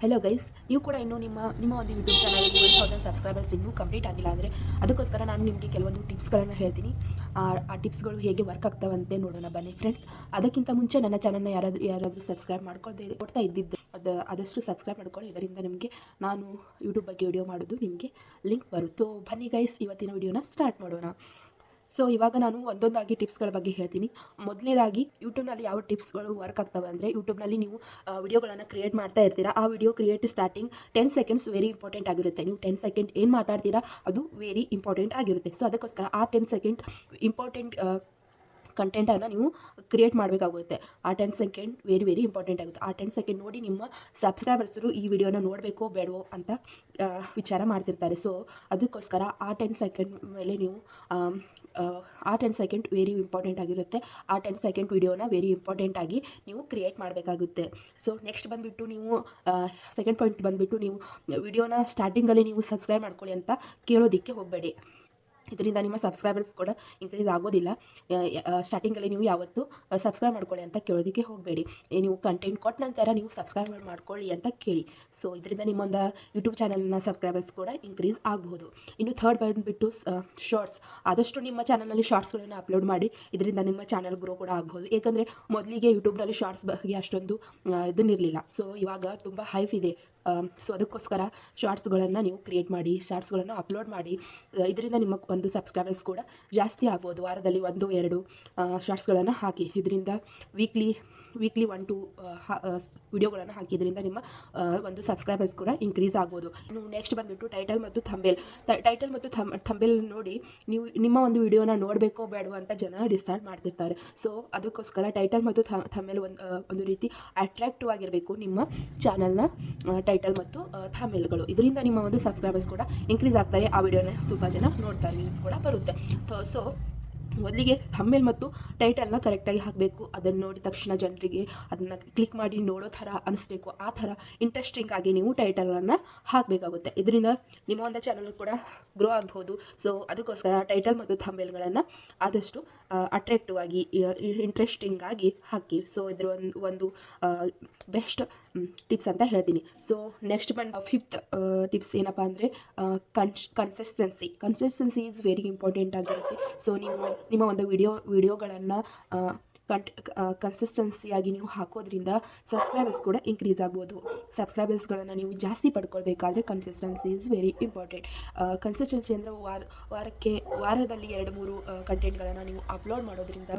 Hello guys, ನೀವು ಕೂಡ ಇನ್ನೂ ನಿಮ್ಮ ಒಂದು ಯೂಟ್ಯೂಬ್ ಚಾನಲ್ 1000 ಸಬ್ಸ್ಕ್ರೈಬರ್ಸ್ ಇನ್ನೂ ಕಂಪ್ಲೀಟ್ ಆಗಿಲ್ಲ ಅಂದರೆ ಅದಕ್ಕೋಸ್ಕರ ನಾನು ನಿಮಗೆ ಕೆಲವೊಂದು ಟಿಪ್ಸ್ಗಳನ್ನು ಹೇಳ್ತೀನಿ. ಆ ಟಿಪ್ಸ್ಗಳು ಹೇಗೆ ವರ್ಕ್ ಆಗ್ತಾವಂತೆ ನೋಡೋಣ ಬನ್ನಿ ಫ್ರೆಂಡ್ಸ್. ಅದಕ್ಕಿಂತ ಮುಂಚೆ ನನ್ನ ಚಾನಲ್ನ ಯಾರಾದರೂ ಸಬ್ಸ್ಕ್ರೈಬ್ ಮಾಡ್ಕೊಳ್ದೇ ಕೊಡ್ತಾ ಇದ್ದಿದ್ದೆ ಆದಷ್ಟು ಸಬ್ಸ್ಕ್ರೈಬ್ ಮಾಡ್ಕೊಳ್ಳಿ. ಇದರಿಂದ ನಿಮಗೆ ನಾನು ಯೂಟ್ಯೂಬ್ ಬಗ್ಗೆ ವಿಡಿಯೋ ಮಾಡೋದು ನಿಮಗೆ ಲಿಂಕ್ ಬರುತ್ತೆ. ಬನ್ನಿ ಗೈಸ್, ಇವತ್ತಿನ ವಿಡಿಯೋನ ಸ್ಟಾರ್ಟ್ ಮಾಡೋಣ. ಸೊ ಇವಾಗ ನಾನು ಒಂದೊಂದಾಗಿ ಟಿಪ್ಸ್ಗಳ ಬಗ್ಗೆ ಹೇಳ್ತೀನಿ. ಮೊದಲನೇದಾಗಿ ಯೂಟ್ಯೂಬ್ನಲ್ಲಿ ಯಾವ ಟಿಪ್ಸ್ಗಳು ವರ್ಕ್ ಆಗ್ತವೆ ಅಂದರೆ, ಯೂಟ್ಯೂಬ್ನಲ್ಲಿ ನೀವು ವಿಡಿಯೋಗಳನ್ನು ಕ್ರಿಯೇಟ್ ಮಾಡ್ತಾ ಇರ್ತೀರಾ. ಆ video create starting 10 seconds very important ಆಗಿರುತ್ತೆ. ನೀವು 10 ಸೆಕೆಂಡ್ ಏನು ಮಾತಾಡ್ತೀರಾ ಅದು ವೆರಿ ಇಂಪಾರ್ಟೆಂಟ್ ಆಗಿರುತ್ತೆ. ಸೊ ಅದಕ್ಕೋಸ್ಕರ ಆ 10 ಸೆಕೆಂಡ್ ಇಂಪಾರ್ಟೆಂಟ್ ಕಂಟೆಂಟನ್ನು ನೀವು ಕ್ರಿಯೇಟ್ ಮಾಡಬೇಕಾಗುತ್ತೆ. ಆ 10 ಸೆಕೆಂಡ್ ವೆರಿ ಇಂಪಾರ್ಟೆಂಟ್ ಆಗುತ್ತೆ. ಆ 10 ಸೆಕೆಂಡ್ ನೋಡಿ ನಿಮ್ಮ ಸಬ್ಸ್ಕ್ರೈಬರ್ಸರು ಈ ವಿಡಿಯೋನ ನೋಡಬೇಕೋ ಬೇಡವೋ ಅಂತ ವಿಚಾರ ಮಾಡ್ತಿರ್ತಾರೆ. ಸೊ ಅದಕ್ಕೋಸ್ಕರ ಆ 10 ಸೆಕೆಂಡ್ ಮೇಲೆ ನೀವು ಆ 10 ಸೆಕೆಂಡ್ ವೆರಿ ಇಂಪಾರ್ಟೆಂಟ್ ಆಗಿರುತ್ತೆ. ಆ 10 ಸೆಕೆಂಡ್ ವಿಡಿಯೋನ ವೆರಿ ಇಂಪಾರ್ಟೆಂಟಾಗಿ ನೀವು ಕ್ರಿಯೇಟ್ ಮಾಡಬೇಕಾಗುತ್ತೆ. ಸೊ ನೆಕ್ಸ್ಟ್ ಬಂದುಬಿಟ್ಟು ನೀವು ಸೆಕೆಂಡ್ ಪಾಯಿಂಟ್ ಬಂದುಬಿಟ್ಟು, ನೀವು ವಿಡಿಯೋನ ಸ್ಟಾರ್ಟಿಂಗಲ್ಲಿ ನೀವು ಸಬ್ಸ್ಕ್ರೈಬ್ ಮಾಡ್ಕೊಳ್ಳಿ ಅಂತ ಕೇಳೋದಕ್ಕೆ ಹೋಗಬೇಡಿ. ಇದರಿಂದ ನಿಮ್ಮ ಸಬ್ಸ್ಕ್ರೈಬರ್ಸ್ ಕೂಡ ಇನ್ಕ್ರೀಸ್ ಆಗೋದಿಲ್ಲ. ಸ್ಟಾರ್ಟಿಂಗಲ್ಲಿ ನೀವು ಯಾವತ್ತೂ ಸಬ್ಸ್ಕ್ರೈಬ್ ಮಾಡ್ಕೊಳ್ಳಿ ಅಂತ ಕೇಳೋದಕ್ಕೆ ಹೋಗಬೇಡಿ. ನೀವು ಕಂಟೆಂಟ್ ಕೊಟ್ಟ ನಂತರ ನೀವು ಸಬ್ಸ್ಕ್ರೈಬ್ ಮಾಡ್ಕೊಳ್ಳಿ ಅಂತ ಕೇಳಿ. ಸೊ ಇದರಿಂದ ನಿಮ್ಮೊಂದು ಯೂಟ್ಯೂಬ್ ಚಾನಲ್ನ ಸಬ್ಸ್ಕ್ರೈಬರ್ಸ್ ಕೂಡ ಇನ್ಕ್ರೀಸ್ ಆಗಬಹುದು. ಇನ್ನು ಥರ್ಡ್ ಬಂದುಬಿಟ್ಟು ಶಾರ್ಟ್ಸ್. ಆದಷ್ಟು ನಿಮ್ಮ ಚಾನಲ್ನಲ್ಲಿ ಶಾರ್ಟ್ಸ್ಗಳನ್ನು ಅಪ್ಲೋಡ್ ಮಾಡಿ. ಇದರಿಂದ ನಿಮ್ಮ ಚಾನಲ್ ಗ್ರೋ ಕೂಡ ಆಗ್ಬೋದು. ಏಕೆಂದರೆ ಮೊದಲಿಗೆ ಯೂಟ್ಯೂಬ್ನಲ್ಲಿ ಶಾರ್ಟ್ಸ್ ಬಗ್ಗೆ ಅಷ್ಟೊಂದು ಇದನ್ನಿರಲಿಲ್ಲ. ಸೊ ಇವಾಗ ತುಂಬ ಹೈಫ್ ಇದೆ. ಸೊ ಅದಕ್ಕೋಸ್ಕರ ಶಾರ್ಟ್ಸ್ಗಳನ್ನು ನೀವು ಕ್ರಿಯೇಟ್ ಮಾಡಿ, ಶಾರ್ಟ್ಸ್ಗಳನ್ನು ಅಪ್ಲೋಡ್ ಮಾಡಿ. ಇದರಿಂದ ನಿಮ್ಮ ಒಂದು ಸಬ್ಸ್ಕ್ರೈಬರ್ಸ್ ಕೂಡ ಜಾಸ್ತಿ ಆಗ್ಬೋದು. ವಾರದಲ್ಲಿ 1-2 ಶಾರ್ಟ್ಸ್ಗಳನ್ನು ಹಾಕಿ. ಇದರಿಂದ ವೀಕ್ಲಿ 1-2 ವಿಡಿಯೋಗಳನ್ನು ಹಾಕಿದ್ರಿಂದ ನಿಮ್ಮ ಒಂದು ಸಬ್ಸ್ಕ್ರೈಬರ್ಸ್ ಕೂಡ ಇನ್ಕ್ರೀಸ್ ಆಗ್ಬೋದು. ಇನ್ನು ನೆಕ್ಸ್ಟ್ ಬಂದುಬಿಟ್ಟು ಟೈಟಲ್ ಮತ್ತು ಥಂಬೇಲ್ ನೋಡಿ ನೀವು ನಿಮ್ಮ ಒಂದು ವಿಡಿಯೋನ ನೋಡಬೇಕೋ ಬೇಡವೋ ಅಂತ ಜನ ಡಿಸೈಡ್ ಮಾಡ್ತಿರ್ತಾರೆ. ಸೊ ಅದಕ್ಕೋಸ್ಕರ ಟೈಟಲ್ ಮತ್ತು ಥಂಬೇಲ್ ಒಂದು ರೀತಿ ಅಟ್ರಾಕ್ಟಿವ್ ಆಗಿರಬೇಕು ನಿಮ್ಮ ಚಾನಲ್ನ ಟೈಟಲ್ ಮತ್ತು ಥಂಬೇಲ್ಗಳು. ಇದರಿಂದ ನಿಮ್ಮ ಒಂದು ಸಬ್ಸ್ಕ್ರೈಬರ್ಸ್ ಕೂಡ ಇನ್ಕ್ರೀಸ್ ಆಗ್ತಾರೆ. ಆ ವಿಡಿಯೋನ ತುಂಬ ಜನ ನೋಡ್ತಾರೆ, ವ್ಯೂಸ್ ಕೂಡ ಬರುತ್ತೆ. ಸೊ ಮೊದಲಿಗೆ ಥಂಬ್ನೇಲ್ ಮತ್ತು ಟೈಟಲ್ನ ಕರೆಕ್ಟಾಗಿ ಹಾಕಬೇಕು. ಅದನ್ನು ನೋಡಿದ ತಕ್ಷಣ ಜನರಿಗೆ ಅದನ್ನು ಕ್ಲಿಕ್ ಮಾಡಿ ನೋಡೋ ಥರ ಅನಿಸ್ಬೇಕು. ಆ ಥರ ಇಂಟ್ರೆಸ್ಟಿಂಗ್ ಆಗಿ ನೀವು ಟೈಟಲನ್ನು ಹಾಕಬೇಕಾಗುತ್ತೆ. ಇದರಿಂದ ನಿಮ್ಮ ಒಂದು ಚಾನಲ್ ಕೂಡ ಗ್ರೋ ಆಗ್ಬೋದು. ಸೊ ಅದಕ್ಕೋಸ್ಕರ ಟೈಟಲ್ ಮತ್ತು ಥಂಬ್ನೇಲ್ಗಳನ್ನು ಆದಷ್ಟು ಅಟ್ರಾಕ್ಟಿವ್ ಆಗಿ ಇಂಟ್ರೆಸ್ಟಿಂಗ್ ಆಗಿ ಹಾಕಿ. ಸೊ ಇದರ ಒಂದು ಬೆಸ್ಟ್ ಟಿಪ್ಸ್ ಅಂತ ಹೇಳ್ತೀನಿ. ಸೊ ನೆಕ್ಸ್ಟ್ ಫಿಫ್ತ್ ಟಿಪ್ಸ್ ಏನಪ್ಪ ಅಂದರೆ ಕನ್ಸಿಸ್ಟೆನ್ಸಿ ಈಸ್ ವೆರಿ ಇಂಪಾರ್ಟೆಂಟ್ ಆಗಿರುತ್ತೆ. ಸೊ ನಿಮ್ಮ ಒಂದು ವಿಡಿಯೋಗಳನ್ನು ಕನ್ಸಿಸ್ಟೆನ್ಸಿಯಾಗಿ ನೀವು ಹಾಕೋದ್ರಿಂದ ಸಬ್ಸ್ಕ್ರೈಬರ್ಸ್ ಕೂಡ ಇನ್ಕ್ರೀಸ್ ಆಗ್ಬೋದು. ಸಬ್ಸ್ಕ್ರೈಬರ್ಸ್ಗಳನ್ನು ನೀವು ಜಾಸ್ತಿ ಪಡ್ಕೊಳ್ಬೇಕಾದ್ರೆ consistency is very important. Consistency ಅಂದರೆ ವಾರದಲ್ಲಿ 2-3 ಕಂಟೆಂಟ್ಗಳನ್ನು ನೀವು ಅಪ್ಲೋಡ್ ಮಾಡೋದ್ರಿಂದ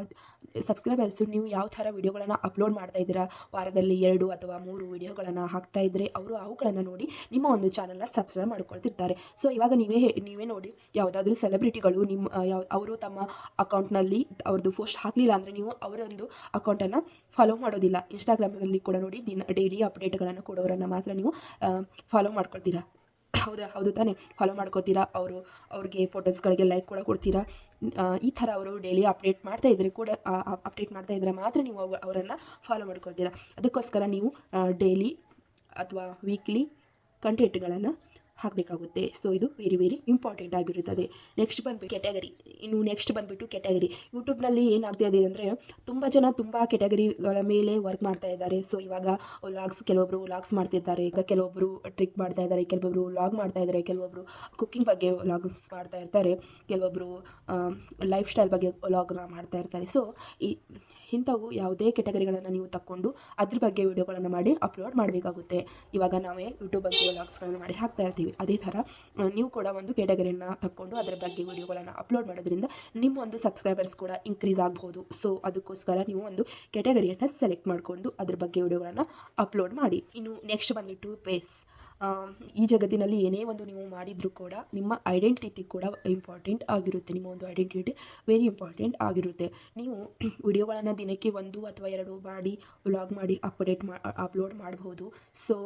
ಸಬ್ಸ್ಕ್ರೈಬರ್ಸು ನೀವು ಯಾವ ಥರ ವಿಡಿಯೋಗಳನ್ನು ಅಪ್ಲೋಡ್ ಮಾಡ್ತಾ ಇದ್ದೀರಾ, ವಾರದಲ್ಲಿ 2 ಅಥವಾ 3 ವಿಡಿಯೋಗಳನ್ನು ಹಾಕ್ತಾ ಇದ್ದರೆ ಅವುಗಳನ್ನು ನೋಡಿ ನಿಮ್ಮ ಒಂದು ಚಾನಲ್ನ ಸಬ್ಸ್ಕ್ರೈಬ್ ಮಾಡ್ಕೊಳ್ತಿರ್ತಾರೆ. ಸೊ ಇವಾಗ ನೀವೇ ನೋಡಿ, ಯಾವುದಾದ್ರೂ ಸೆಲೆಬ್ರಿಟಿಗಳು ಅವರು ತಮ್ಮ ಅಕೌಂಟ್ನಲ್ಲಿ ಅವ್ರದ್ದು ಪೋಸ್ಟ್ ಹಾಕಲಿಲ್ಲ ಅಂದರೆ ನೀವು ಅವರೊಂದು ಅಕೌಂಟನ್ನು ಫಾಲೋ ಮಾಡೋದಿಲ್ಲ. ಇನ್ಸ್ಟಾಗ್ರಾಮ್ನಲ್ಲಿ ಕೂಡ ನೋಡಿ ಡೈಲಿ ಅಪ್ಡೇಟ್ಗಳನ್ನು ಕೊಡೋರನ್ನು ಮಾತ್ರ ನೀವು ಫಾಲೋ ಮಾಡ್ಕೊಳ್ತೀರಾ. ಹೌದು ತಾನೇ? ಫಾಲೋ ಮಾಡ್ಕೋತೀರಾ. ಅವ್ರಿಗೆ ಫೋಟೋಸ್ಗಳಿಗೆ ಲೈಕ್ ಕೂಡ ಕೊಡ್ತೀರಾ. ಈ ಥರ ಅವರು ಡೈಲಿ ಅಪ್ಡೇಟ್ ಮಾಡ್ತಾ ಇದ್ದರೆ ಮಾತ್ರ ನೀವು ಅವರನ್ನು ಫಾಲೋ ಮಾಡ್ಕೊಳ್ತೀರಾ. ಅದಕ್ಕೋಸ್ಕರ ನೀವು ಡೈಲಿ ಅಥವಾ ವೀಕ್ಲಿ ಕಂಟೆಂಟ್ಗಳನ್ನು ಹಾಕಬೇಕಾಗುತ್ತೆ. ಸೊ ಇದು ವೆರಿ ಇಂಪಾರ್ಟೆಂಟ್ ಆಗಿರುತ್ತದೆ. ನೆಕ್ಸ್ಟ್ ಬಂದುಬಿಟ್ಟು ಕ್ಯಾಟಗರಿ. ಯೂಟ್ಯೂಬ್ನಲ್ಲಿ ಏನಾಗ್ತಿದೆ ಅಂದರೆ ತುಂಬ ಜನ ತುಂಬ ಕ್ಯಾಟಗರಿಗಳ ಮೇಲೆ ವರ್ಕ್ ಮಾಡ್ತಾ ಇದ್ದಾರೆ. ಸೊ ಇವಾಗ ಕೆಲವೊಬ್ಬರು ವ್ಲಾಗ್ಸ್ ಮಾಡ್ತಿರ್ತಾರೆ, ಈಗ ಕೆಲವೊಬ್ಬರು ಟ್ರಿಕ್ ಮಾಡ್ತಾ ಇದ್ದಾರೆ, ಕೆಲವೊಬ್ಬರು ವ್ಲಾಗ್ ಮಾಡ್ತಾ ಇದ್ದಾರೆ, ಕೆಲವೊಬ್ಬರು ಕುಕ್ಕಿಂಗ್ ಬಗ್ಗೆ ವ್ಲಾಗ್ಸ್ ಮಾಡ್ತಾ ಇರ್ತಾರೆ, ಕೆಲವೊಬ್ಬರು ಲೈಫ್ ಸ್ಟೈಲ್ ಬಗ್ಗೆ ವ್ಲಾಗ್ನ ಮಾಡ್ತಾ ಇರ್ತಾರೆ. ಸೊ ಇಂಥವು ಯಾವುದೇ ಕ್ಯಾಟಗರಿಗಳನ್ನು ನೀವು ತಗೊಂಡು ಅದ್ರ ಬಗ್ಗೆ ವಿಡಿಯೋಗಳನ್ನು ಮಾಡಿ ಅಪ್ಲೋಡ್ ಮಾಡಬೇಕಾಗುತ್ತೆ. ಇವಾಗ ನಾವೇ ಯೂಟ್ಯೂಬ್ ಬಗ್ಗೆ ವ್ಲಾಗ್ಸ್ಗಳನ್ನು ಮಾಡಿ ಹಾಕ್ತಾ ಇರ್ತೀವಿ. ಅದೇ ಥರ ನೀವು ಕೂಡ ಒಂದು ಕ್ಯಾಟಗರಿಯನ್ನು ತಗೊಂಡು ಅದರ ಬಗ್ಗೆ ವಿಡಿಯೋಗಳನ್ನು ಅಪ್ಲೋಡ್ ಮಾಡೋದ್ರಿಂದ ನಿಮ್ಮ ಒಂದು ಸಬ್ಸ್ಕ್ರೈಬರ್ಸ್ ಕೂಡ ಇನ್ಕ್ರೀಸ್ ಆಗ್ಬೋದು. ಸೊ ಅದಕ್ಕೋಸ್ಕರ ನೀವು ಒಂದು ಕ್ಯಾಟಗರಿಯನ್ನು ಸೆಲೆಕ್ಟ್ ಮಾಡಿಕೊಂಡು ಅದ್ರ ಬಗ್ಗೆ ವಿಡಿಯೋಗಳನ್ನು ಅಪ್ಲೋಡ್ ಮಾಡಿ. ಇನ್ನು ನೆಕ್ಸ್ಟ್ ಬಂದುಬಿಟ್ಟು ಪೇಸ್. ಈ ಜಗತ್ತಿನಲ್ಲಿ ಏನೇ ಒಂದು ನೀವು ಮಾಡಿದರೂ ಕೂಡ ನಿಮ್ಮ ಐಡೆಂಟಿಟಿ ಕೂಡ ಇಂಪಾರ್ಟೆಂಟ್ ಆಗಿರುತ್ತೆ. ನಿಮ್ಮ ಒಂದು ಐಡೆಂಟಿಟಿ ವೆರಿ ಇಂಪಾರ್ಟೆಂಟ್ ಆಗಿರುತ್ತೆ. ನೀವು ವಿಡಿಯೋಗಳನ್ನು ದಿನಕ್ಕೆ 1 ಅಥವಾ 2 ಮಾಡಿ ವ್ಲಾಗ್ ಮಾಡಿ ಅಪ್ಲೋಡ್ ಮಾಡ್ಬೋದು. ಸೊ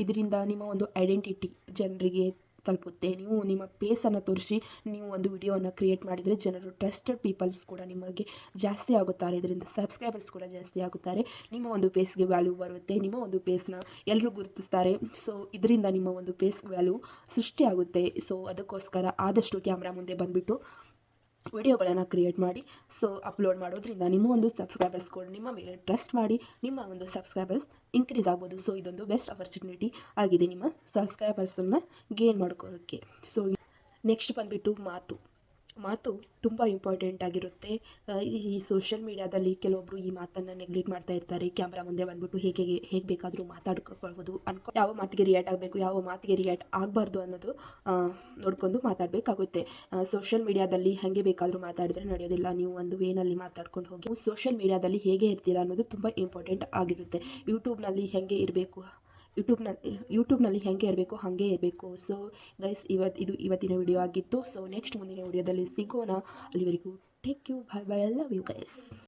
ಇದರಿಂದ ನಿಮ್ಮ ಒಂದು ಐಡೆಂಟಿಟಿ ಜನರಿಗೆ ತಲುಪುತ್ತೆ. ನೀವು ನಿಮ್ಮ ಪೇಸನ್ನು ತೋರಿಸಿ ನೀವು ಒಂದು ವಿಡಿಯೋವನ್ನು ಕ್ರಿಯೇಟ್ ಮಾಡಿದರೆ ಜನರು ಟ್ರಸ್ಟೆಡ್ ಪೀಪಲ್ಸ್ ಕೂಡ ನಿಮಗೆ ಜಾಸ್ತಿ ಆಗುತ್ತಾರೆ. ಇದರಿಂದ ಸಬ್ಸ್ಕ್ರೈಬರ್ಸ್ ಕೂಡ ಜಾಸ್ತಿ ಆಗುತ್ತಾರೆ. ನಿಮ್ಮ ಒಂದು ಪೇಸ್ಗೆ ವ್ಯಾಲ್ಯೂ ಬರುತ್ತೆ. ನಿಮ್ಮ ಒಂದು ಪೇಸ್ನ ಎಲ್ಲರೂ ಗುರುತಿಸ್ತಾರೆ. ಸೊ ಇದರಿಂದ ನಿಮ್ಮ ಒಂದು ಪೇಸ್ ವ್ಯಾಲ್ಯೂ ಸೃಷ್ಟಿಯಾಗುತ್ತೆ. ಸೊ ಅದಕ್ಕೋಸ್ಕರ ಆದಷ್ಟು ಕ್ಯಾಮ್ರಾ ಮುಂದೆ ಬಂದುಬಿಟ್ಟು ವಿಡಿಯೋಗಳನ್ನು ಕ್ರಿಯೇಟ್ ಮಾಡಿ ಸೊ ಅಪ್ಲೋಡ್ ಮಾಡೋದ್ರಿಂದ ನಿಮ್ಮ ಒಂದು ಸಬ್ಸ್ಕ್ರೈಬರ್ಸ್ಗಳು ನಿಮ್ಮ ಮೇಲೆ ಟ್ರಸ್ಟ್ ಮಾಡಿ ನಿಮ್ಮ ಒಂದು ಸಬ್ಸ್ಕ್ರೈಬರ್ಸ್ ಇನ್ಕ್ರೀಸ್ ಆಗ್ಬೋದು. ಸೊ ಇದೊಂದು ಬೆಸ್ಟ್ ಆಪರ್ಚುನಿಟಿ ಆಗಿದೆ ನಿಮ್ಮ ಸಬ್ಸ್ಕ್ರೈಬರ್ಸನ್ನು ಗೇನ್ ಮಾಡ್ಕೊಳ್ಳೋಕ್ಕೆ. ಸೊ ನೆಕ್ಸ್ಟ್ ಬಂದುಬಿಟ್ಟು ಮಾತು ತುಂಬ ಇಂಪಾರ್ಟೆಂಟ್ ಆಗಿರುತ್ತೆ. ಈ ಸೋಷಿಯಲ್ ಮೀಡಿಯಾದಲ್ಲಿ ಕೆಲವೊಬ್ಬರು ಈ ಮಾತನ್ನು ನೆಗ್ಲೆಕ್ಟ್ ಮಾಡ್ತಾ ಇರ್ತಾರೆ. ಕ್ಯಾಮ್ರಾ ಮುಂದೆ ಬಂದುಬಿಟ್ಟು ಹೇಗೆ ಬೇಕಾದರೂ ಮಾತಾಡ್ಕೊಳ್ಬೋದು ಯಾವ ಮಾತಿಗೆ ರಿಯಾಕ್ಟ್ ಆಗಬೇಕು, ಯಾವ ಮಾತಿಗೆ ರಿಯಾಕ್ಟ್ ಆಗಬಾರ್ದು ಅನ್ನೋದು ನೋಡ್ಕೊಂಡು ಮಾತಾಡಬೇಕಾಗುತ್ತೆ. ಸೋಷಿಯಲ್ ಮೀಡಿಯಾದಲ್ಲಿ ಹಾಗೆ ಬೇಕಾದರೂ ಮಾತಾಡಿದ್ರೆ ನಡೆಯೋದಿಲ್ಲ. ನೀವು ಒಂದು ವೇನಲ್ಲಿ ಮಾತಾಡ್ಕೊಂಡು ಹೋಗಿ ಸೋಷಿಯಲ್ ಮೀಡಿಯಾದಲ್ಲಿ ಹೇಗೆ ಇರ್ತೀರಾ ಅನ್ನೋದು ತುಂಬ ಇಂಪಾರ್ಟೆಂಟ್ ಆಗಿರುತ್ತೆ. ಯೂಟ್ಯೂಬ್ನಲ್ಲಿ ಹೇಗೆ ಇರಬೇಕು, ಯೂಟ್ಯೂಬ್ನಲ್ಲಿ ಹೇಗೆ ಇರಬೇಕು ಹಾಗೆ ಇರಬೇಕು. ಸೊ ಗೈಸ್ ಇದು ಇವತ್ತಿನ ವಿಡಿಯೋ ಆಗಿತ್ತು. ಸೊ ನೆಕ್ಸ್ಟ್ ಮುಂದಿನ ವಿಡಿಯೋದಲ್ಲಿ ಸಿಗೋಣ. ಅಲ್ಲಿವರೆಗೂ take you, bye bye, I love you guys.